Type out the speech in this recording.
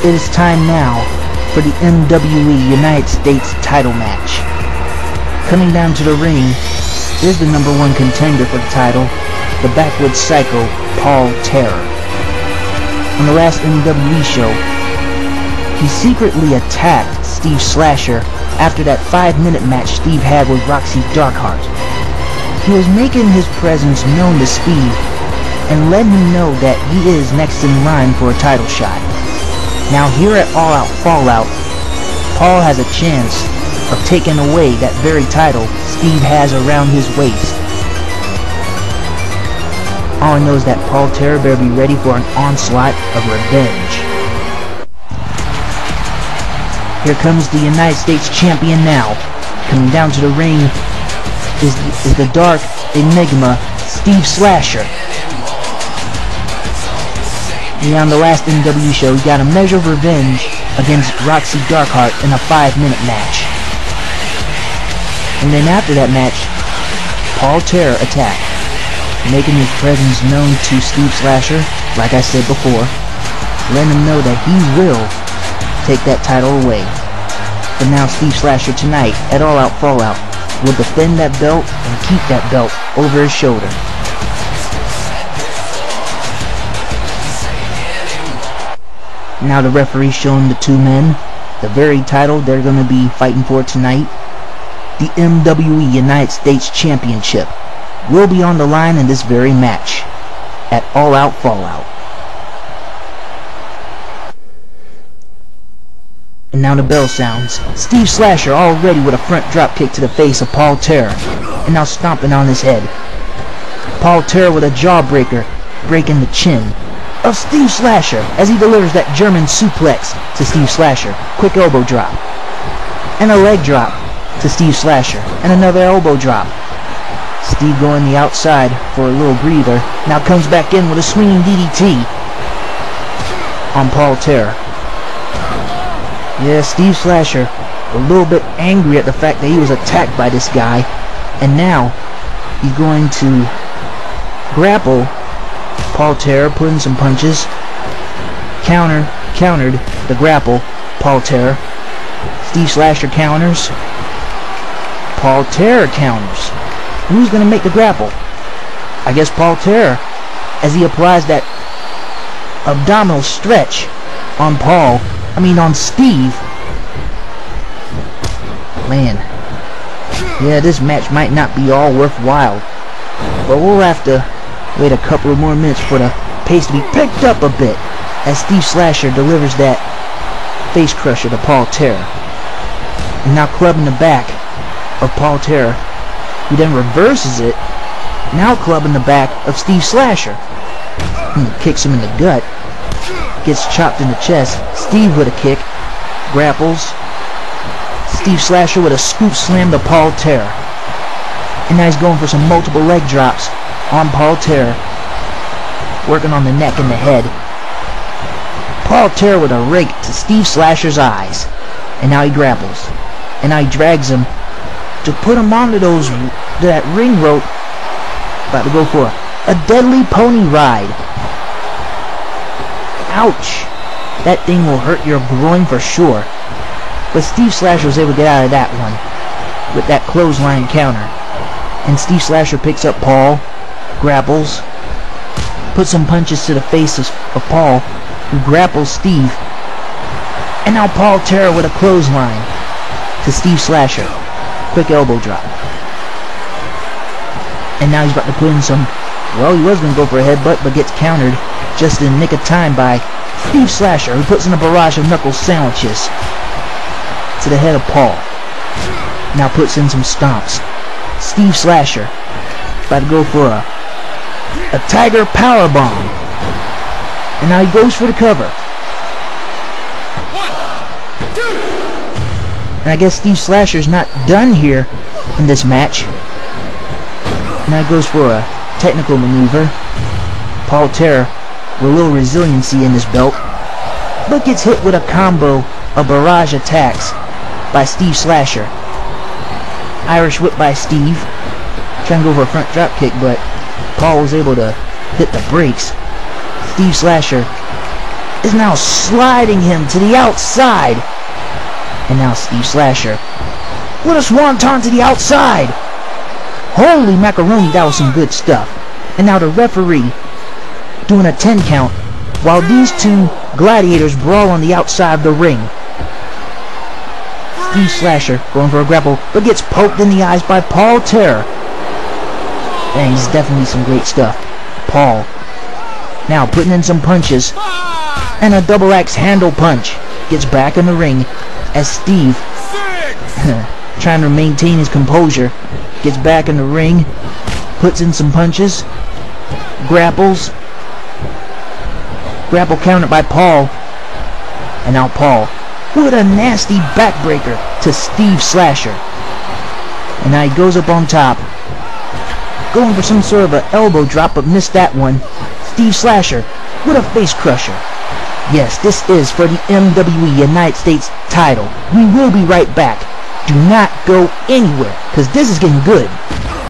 It is time now for the MWE United States title match. Coming down to the ring is the #1 contender for the title, the backwoods psycho, Paul Terror. On the last MWE show, he secretly attacked Steve Slasher after that 5-minute match Steve had with Roxy Darkheart. He was making his presence known to Steve and letting him know that he is next in line for a title shot. Now here at All Out Fallout, Paul has a chance of taking away that very title Steve has around his waist. All I know is that Paul Terror better be ready for an onslaught of revenge. Here comes the United States Champion now. Coming down to the ring is the Dark Enigma, Steve Slasher. And on the last MW show, he got a measure of revenge against Roxy Darkheart in a 5-minute match. And then after that match, Paul Terror attacked, making his presence known to Steve Slasher, like I said before, letting him know that he will take that title away. But now Steve Slasher tonight at All Out Fallout will defend that belt and keep that belt over his shoulder. Now the referee showing the two men the very title they're going to be fighting for tonight. The MWE United States Championship will be on the line in this very match at All Out Fallout. And now the bell sounds. Steve Slasher already with a front drop kick to the face of Paul Terror, and now stomping on his head. Paul Terror with a jawbreaker, breaking the chin of Steve Slasher as he delivers that German suplex to Steve Slasher. Quick elbow drop. And a leg drop to Steve Slasher. And another elbow drop. Steve going the outside for a little breather. Now comes back in with a swinging DDT on Paul Terror. Yeah, Steve Slasher a little bit angry at the fact that he was attacked by this guy. And now he's going to grapple Paul Terror, putting some punches. Countered the grapple. Paul Terror. Steve Slasher counters. Paul Terror counters. Who's going to make the grapple? I guess Paul Terror, as he applies that abdominal stretch on on Steve. Man. Yeah, this match might not be all worthwhile. But we'll have to wait a couple of more minutes for the pace to be picked up a bit as Steve Slasher delivers that face crusher to Paul Terror. And now clubbing the back of Paul Terror, who then reverses it, now clubbing the back of Steve Slasher. Kicks him in the gut, gets chopped in the chest. Steve with a kick, grapples. Steve Slasher with a scoop slam to Paul Terror. And now he's going for some multiple leg drops on Paul Terror, working on the neck and the head. Paul Terror with a rake to Steve Slasher's eyes. And now he grapples. And now he drags him to put him onto that ring rope. About to go for a deadly pony ride. Ouch. That thing will hurt your groin for sure. But Steve Slasher was able to get out of that one with that clothesline counter. And Steve Slasher picks up Paul, grapples, puts some punches to the face of Paul, who grapples Steve. And now Paul Terror with a clothesline to Steve Slasher. Quick elbow drop. And now he's about to put in some, well, he was going to go for a headbutt, but gets countered just in the nick of time by Steve Slasher, who puts in a barrage of knuckle sandwiches to the head of Paul. Now puts in some stomps. Steve Slasher about to go for a Tiger Powerbomb. And now he goes for the cover. And I guess Steve Slasher's not done here in this match. Now he goes for a technical maneuver. Paul Terror with a little resiliency in his belt, but gets hit with a combo of barrage attacks by Steve Slasher. Irish whip by Steve. Trying to go for a front drop kick, but Paul was able to hit the brakes. Steve Slasher is now sliding him to the outside. And now Steve Slasher with a swanton to the outside. Holy macaroni, that was some good stuff. And now the referee doing a 10 count while these two gladiators brawl on the outside of the ring. Steve Slasher going for a grapple, but gets poked in the eyes by Paul Terror. And he's definitely some great stuff. Paul now putting in some punches, and a double axe handle punch. Gets back in the ring as Steve, trying to maintain his composure, gets back in the ring, puts in some punches, grapples, grapple countered by Paul, and now Paul with a nasty backbreaker to Steve Slasher. And now he goes up on top, going for some sort of an elbow drop, but missed that one. Steve Slasher with a face crusher. Yes, this is for the MWE United States title. We will be right back. Do not go anywhere, because this is getting good.